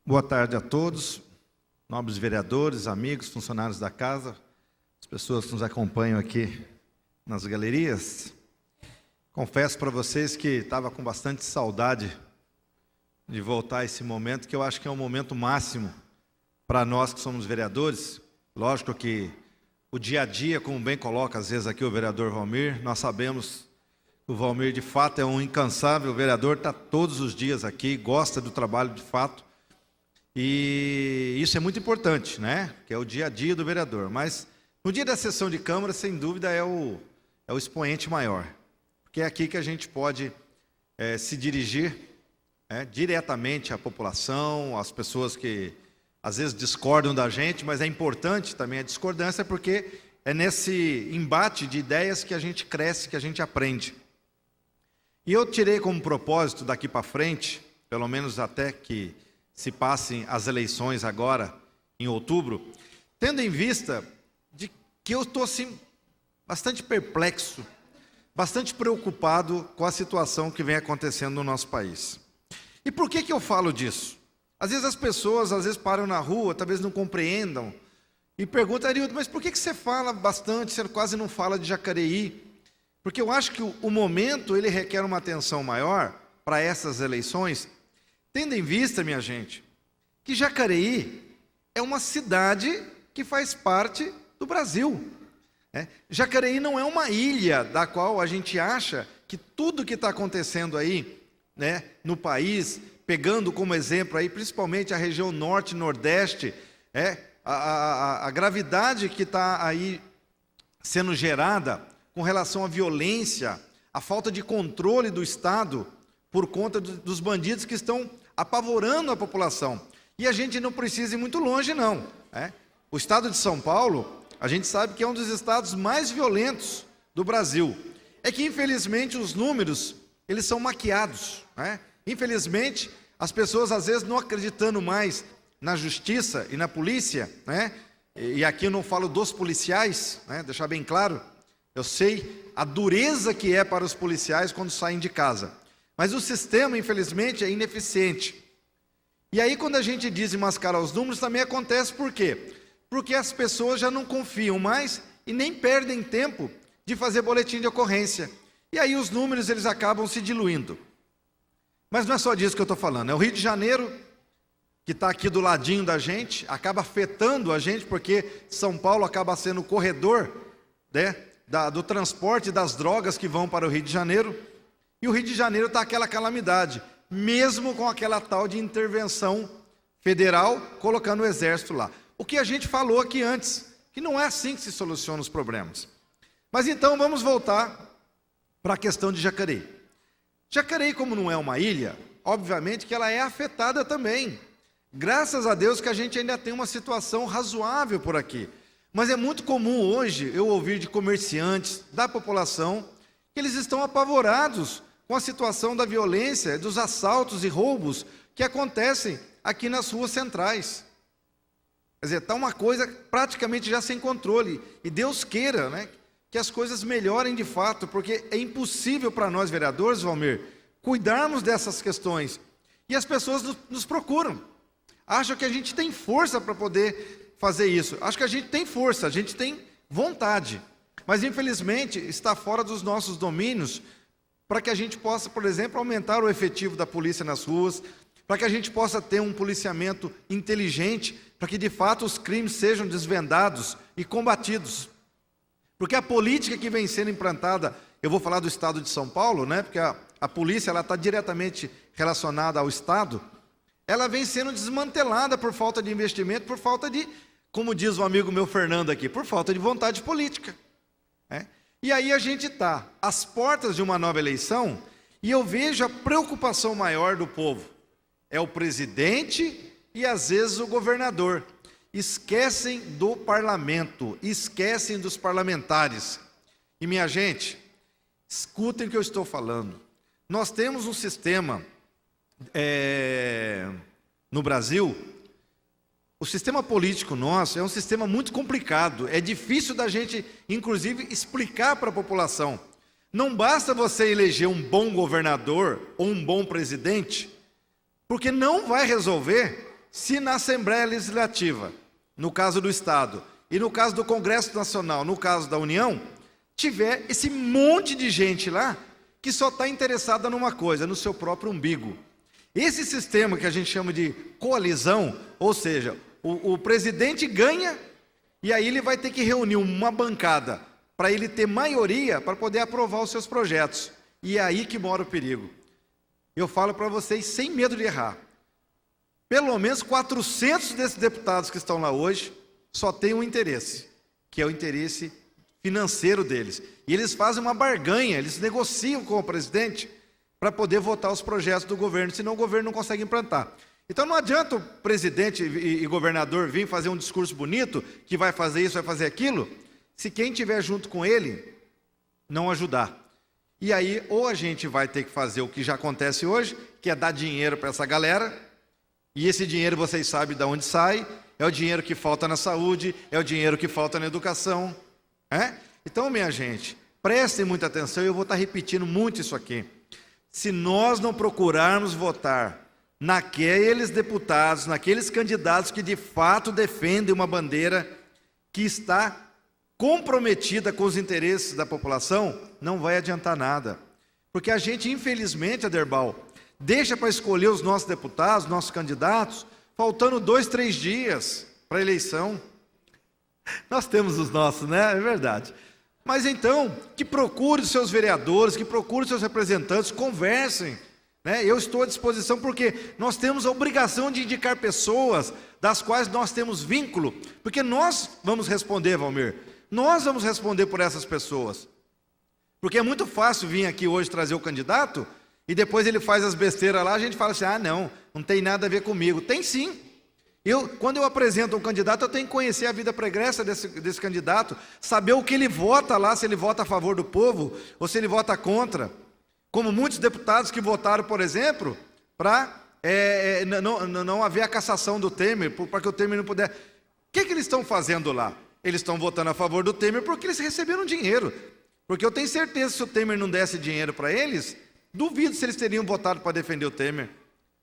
Boa tarde a todos, nobres vereadores, amigos, funcionários da casa, as pessoas que nos acompanham aqui nas galerias. Confesso para vocês que estava com bastante saudade de voltar a esse momento, que eu acho que é um momento máximo para nós que somos vereadores. Lógico que o dia a dia, como bem coloca às vezes aqui o vereador Valmir, nós sabemos que o Valmir de fato é um incansável vereador, está todos os dias aqui, gosta do trabalho de fato. E isso é muito importante, né? Que é o dia a dia do vereador. Mas no dia da sessão de Câmara, sem dúvida, é o expoente maior. Porque é aqui que a gente pode se dirigir diretamente à população, às pessoas que às vezes discordam da gente, mas é importante também a discordância, porque é nesse embate de ideias que a gente cresce, que a gente aprende. E eu tirei como propósito daqui para frente, pelo menos até que se passem as eleições agora, em outubro, tendo em vista de que eu estou assim, bastante perplexo, bastante preocupado com a situação que vem acontecendo no nosso país. E por que eu falo disso? Às vezes as pessoas, param na rua, talvez não compreendam, e perguntam, Arildo, mas por que você fala bastante, você quase não fala de Jacareí? Porque eu acho que o momento, ele requer uma atenção maior para essas eleições, tendo em vista, minha gente, que Jacareí é uma cidade que faz parte do Brasil. Jacareí não é uma ilha da qual a gente acha que tudo que está acontecendo aí, no país, pegando como exemplo aí, principalmente a região norte e nordeste, a gravidade que está aí sendo gerada com relação à violência, a falta de controle do Estado por conta dos bandidos que estão apavorando a população. E a gente não precisa ir muito longe, não. O estado de São Paulo, a gente sabe que é um dos estados mais violentos do Brasil. É que, infelizmente, os números, eles são maquiados. Infelizmente, as pessoas, às vezes, não acreditando mais na justiça e na polícia, e aqui eu não falo dos policiais, deixar bem claro, eu sei a dureza que é para os policiais quando saem de casa. Mas o sistema, infelizmente, é ineficiente. E aí, quando a gente desmascarar os números, também acontece por quê? Porque as pessoas já não confiam mais e nem perdem tempo de fazer boletim de ocorrência. E aí os números, eles acabam se diluindo. Mas não é só disso que eu estou falando. É o Rio de Janeiro, que está aqui do ladinho da gente, acaba afetando a gente, porque São Paulo acaba sendo o corredor do transporte das drogas que vão para o Rio de Janeiro. E o Rio de Janeiro está aquela calamidade, mesmo com aquela tal de intervenção federal, colocando o exército lá. O que a gente falou aqui antes, que não é assim que se soluciona os problemas. Mas então vamos voltar para a questão de Jacareí. Jacareí, como não é uma ilha, obviamente que ela é afetada também. Graças a Deus que a gente ainda tem uma situação razoável por aqui. Mas é muito comum hoje eu ouvir de comerciantes, da população, que eles estão apavorados com a situação da violência, dos assaltos e roubos que acontecem aqui nas ruas centrais. Quer dizer, está uma coisa praticamente já sem controle. E Deus queira, que as coisas melhorem de fato, porque é impossível para nós, vereadores, Valmir, cuidarmos dessas questões. E as pessoas nos procuram. Acham que a gente tem força para poder fazer isso. Acho que a gente tem força, a gente tem vontade. Mas, infelizmente, está fora dos nossos domínios para que a gente possa, por exemplo, aumentar o efetivo da polícia nas ruas, para que a gente possa ter um policiamento inteligente, para que, de fato, os crimes sejam desvendados e combatidos. Porque a política que vem sendo implantada, eu vou falar do estado de São Paulo, porque a polícia está diretamente relacionada ao estado, ela vem sendo desmantelada por falta de investimento, por falta de, como diz um amigo meu Fernando aqui, por falta de vontade política. E aí a gente está às portas de uma nova eleição e eu vejo a preocupação maior do povo. É o presidente e às vezes o governador. Esquecem do parlamento, esquecem dos parlamentares. E minha gente, escutem o que eu estou falando. Nós temos um sistema no Brasil. O sistema político nosso é um sistema muito complicado, é difícil da gente, inclusive, explicar para a população. Não basta você eleger um bom governador ou um bom presidente, porque não vai resolver se na Assembleia Legislativa, no caso do Estado, e no caso do Congresso Nacional, no caso da União, tiver esse monte de gente lá que só está interessada numa coisa, no seu próprio umbigo. Esse sistema que a gente chama de coalizão, ou seja, o presidente ganha e aí ele vai ter que reunir uma bancada para ele ter maioria para poder aprovar os seus projetos. E é aí que mora o perigo. Eu falo para vocês sem medo de errar. Pelo menos 400 desses deputados que estão lá hoje só têm um interesse, que é o interesse financeiro deles. E eles fazem uma barganha, eles negociam com o presidente para poder votar os projetos do governo, senão o governo não consegue implantar. Então não adianta o presidente e governador vir fazer um discurso bonito, que vai fazer isso, vai fazer aquilo, se quem estiver junto com ele não ajudar. E aí, ou a gente vai ter que fazer o que já acontece hoje, que é dar dinheiro para essa galera, e esse dinheiro vocês sabem de onde sai, é o dinheiro que falta na saúde, é o dinheiro que falta na educação. Então, minha gente, prestem muita atenção, eu vou estar repetindo muito isso aqui. Se nós não procurarmos votar naqueles deputados, naqueles candidatos que de fato defendem uma bandeira que está comprometida com os interesses da população, não vai adiantar nada. Porque a gente, infelizmente, Aderbal, deixa para escolher os nossos deputados, nossos candidatos, faltando 2, 3 dias para a eleição. Nós temos os nossos, né? É verdade. Mas então, que procure os seus vereadores, que procure os seus representantes, conversem. Eu estou à disposição porque nós temos a obrigação de indicar pessoas das quais nós temos vínculo, porque nós vamos responder, Valmir. Nós vamos responder por essas pessoas. Porque é muito fácil vir aqui hoje trazer o candidato e depois ele faz as besteiras lá, a gente fala assim, não tem nada a ver comigo. Tem sim. Quando eu apresento um candidato, eu tenho que conhecer a vida pregressa desse candidato, saber o que ele vota lá, se ele vota a favor do povo ou se ele vota contra. Como muitos deputados que votaram, por exemplo, para não haver a cassação do Temer, para que o Temer não puder... O que eles estão fazendo lá? Eles estão votando a favor do Temer porque eles receberam dinheiro. Porque eu tenho certeza que se o Temer não desse dinheiro para eles, duvido se eles teriam votado para defender o Temer.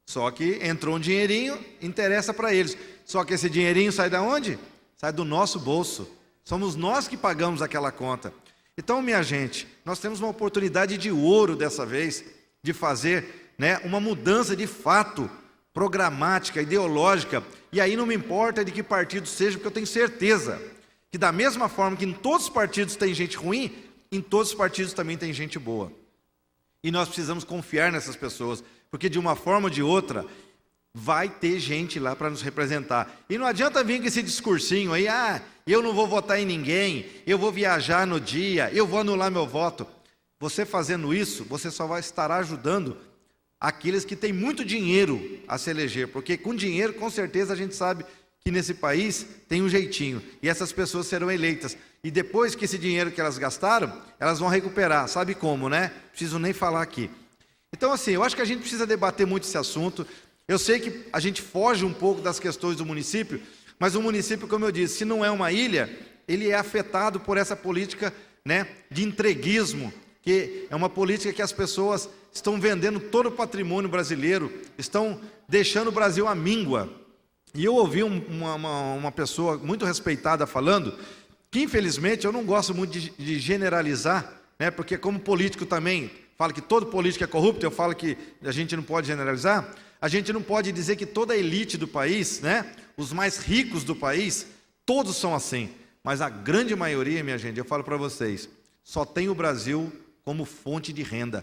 Só que entrou um dinheirinho, interessa para eles. Só que esse dinheirinho sai de onde? Sai do nosso bolso. Somos nós que pagamos aquela conta. Então, minha gente, nós temos uma oportunidade de ouro dessa vez, de fazer uma mudança de fato, programática, ideológica. E aí não me importa de que partido seja, porque eu tenho certeza que da mesma forma que em todos os partidos tem gente ruim, em todos os partidos também tem gente boa. E nós precisamos confiar nessas pessoas, porque de uma forma ou de outra, vai ter gente lá para nos representar. E não adianta vir com esse discursinho aí, eu não vou votar em ninguém, eu vou viajar no dia, eu vou anular meu voto. Você fazendo isso, você só vai estar ajudando aqueles que têm muito dinheiro a se eleger, porque com dinheiro, com certeza, a gente sabe que nesse país tem um jeitinho, e essas pessoas serão eleitas. E depois que esse dinheiro que elas gastaram, elas vão recuperar. Sabe como, né? Preciso nem falar aqui. Então, assim, eu acho que a gente precisa debater muito esse assunto. Eu sei que a gente foge um pouco das questões do município, mas o município, como eu disse, se não é uma ilha, ele é afetado por essa política de entreguismo, que é uma política que as pessoas estão vendendo todo o patrimônio brasileiro, estão deixando o Brasil à míngua. E eu ouvi uma pessoa muito respeitada falando que, infelizmente, eu não gosto muito de generalizar, porque como político também, falo que todo político é corrupto, eu falo que a gente não pode generalizar, a gente não pode dizer que toda a elite do país, os mais ricos do país, todos são assim, mas a grande maioria, minha gente, eu falo para vocês, só tem o Brasil como fonte de renda.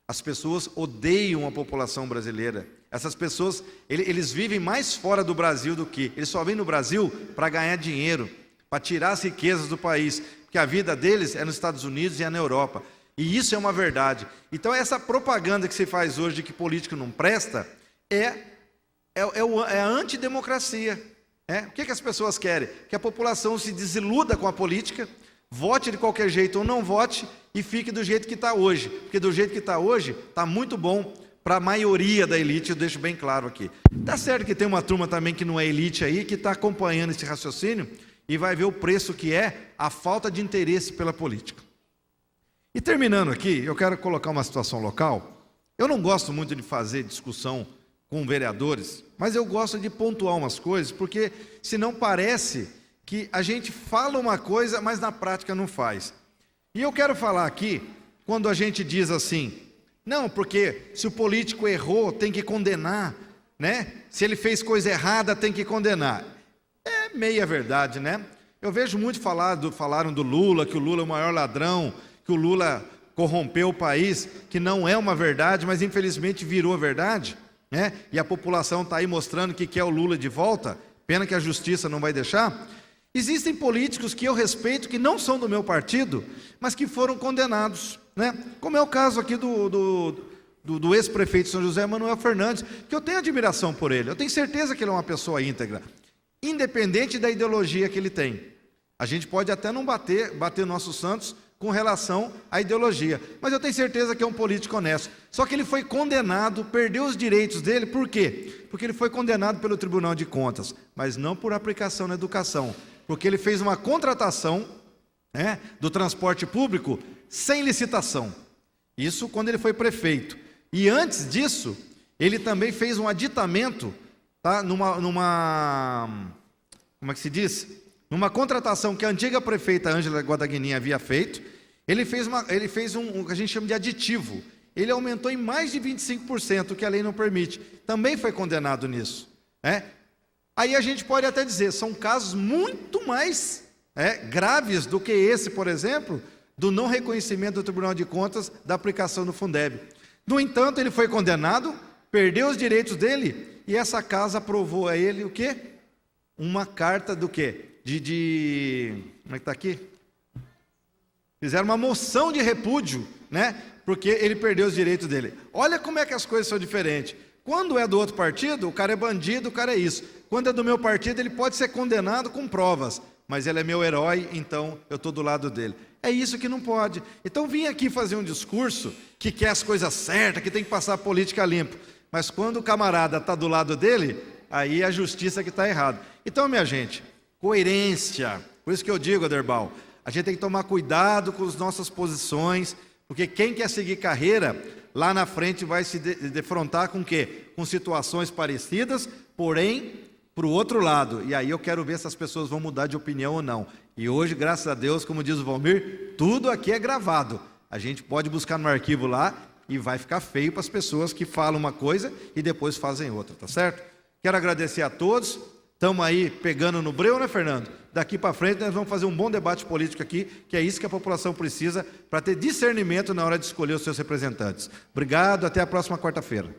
As pessoas odeiam a população brasileira. Essas pessoas, eles vivem mais fora do Brasil do que... Eles só vêm no Brasil para ganhar dinheiro, para tirar as riquezas do país, porque a vida deles é nos Estados Unidos e é na Europa. E isso é uma verdade. Então, essa propaganda que se faz hoje de que político não presta, é a antidemocracia. O que as pessoas querem? Que a população se desiluda com a política, vote de qualquer jeito ou não vote, e fique do jeito que está hoje. Porque do jeito que está hoje, está muito bom para a maioria da elite, eu deixo bem claro aqui. Está certo que tem uma turma também que não é elite aí, que está acompanhando esse raciocínio, e vai ver o preço que é a falta de interesse pela política. E terminando aqui, eu quero colocar uma situação local. Eu não gosto muito de fazer discussão com vereadores, mas eu gosto de pontuar umas coisas, porque senão parece que a gente fala uma coisa, mas na prática não faz. E eu quero falar aqui, quando a gente diz assim, não, porque se o político errou, tem que condenar, né? Se ele fez coisa errada, tem que condenar. É meia verdade, né? Eu vejo muito falaram do Lula, que o Lula é o maior ladrão, que o Lula corrompeu o país, que não é uma verdade, mas infelizmente virou verdade, né? E a população está aí mostrando que quer o Lula de volta, pena que a justiça não vai deixar. Existem políticos que eu respeito, que não são do meu partido, mas que foram condenados, né? Como é o caso aqui do ex-prefeito de São José, Manuel Fernandes, que eu tenho admiração por ele, eu tenho certeza que ele é uma pessoa íntegra, independente da ideologia que ele tem. A gente pode até não bater nossos santos com relação à ideologia, mas eu tenho certeza que é um político honesto. Só que ele foi condenado, perdeu os direitos dele, por quê? Porque ele foi condenado pelo Tribunal de Contas, mas não por aplicação na educação, porque ele fez uma contratação, né, do transporte público sem licitação. Isso quando ele foi prefeito. E antes disso, ele também fez um aditamento, tá, como é que se diz? Numa contratação que a antiga prefeita Ângela Guadagnini havia feito, ele fez o que a gente chama de aditivo. Ele aumentou em mais de 25%, o que a lei não permite. Também foi condenado nisso, né? Aí a gente pode até dizer, são casos muito mais graves do que esse, por exemplo, do não reconhecimento do Tribunal de Contas da aplicação do Fundeb. No entanto, ele foi condenado, perdeu os direitos dele, e essa casa aprovou a ele o quê? Uma carta do quê? Como é que está aqui? Fizeram uma moção de repúdio, né? Porque ele perdeu os direitos dele. Olha como é que as coisas são diferentes. Quando é do outro partido, o cara é bandido, o cara é isso. Quando é do meu partido, ele pode ser condenado com provas, mas ele é meu herói, então eu estou do lado dele. É isso que não pode. Então vim aqui fazer um discurso que quer as coisas certas, que tem que passar a política limpo. Mas quando o camarada está do lado dele, aí é a justiça que está errada. Então, minha gente, coerência. Por isso que eu digo, Aderbal, a gente tem que tomar cuidado com as nossas posições, porque quem quer seguir carreira, lá na frente vai se defrontar com o quê? Com situações parecidas, porém, para o outro lado. E aí eu quero ver se as pessoas vão mudar de opinião ou não. E hoje, graças a Deus, como diz o Valmir, tudo aqui é gravado. A gente pode buscar no arquivo lá e vai ficar feio para as pessoas que falam uma coisa e depois fazem outra, tá certo? Quero agradecer a todos. Estamos aí pegando no breu, né, Fernando? Daqui para frente nós vamos fazer um bom debate político aqui, que é isso que a população precisa para ter discernimento na hora de escolher os seus representantes. Obrigado, até a próxima quarta-feira.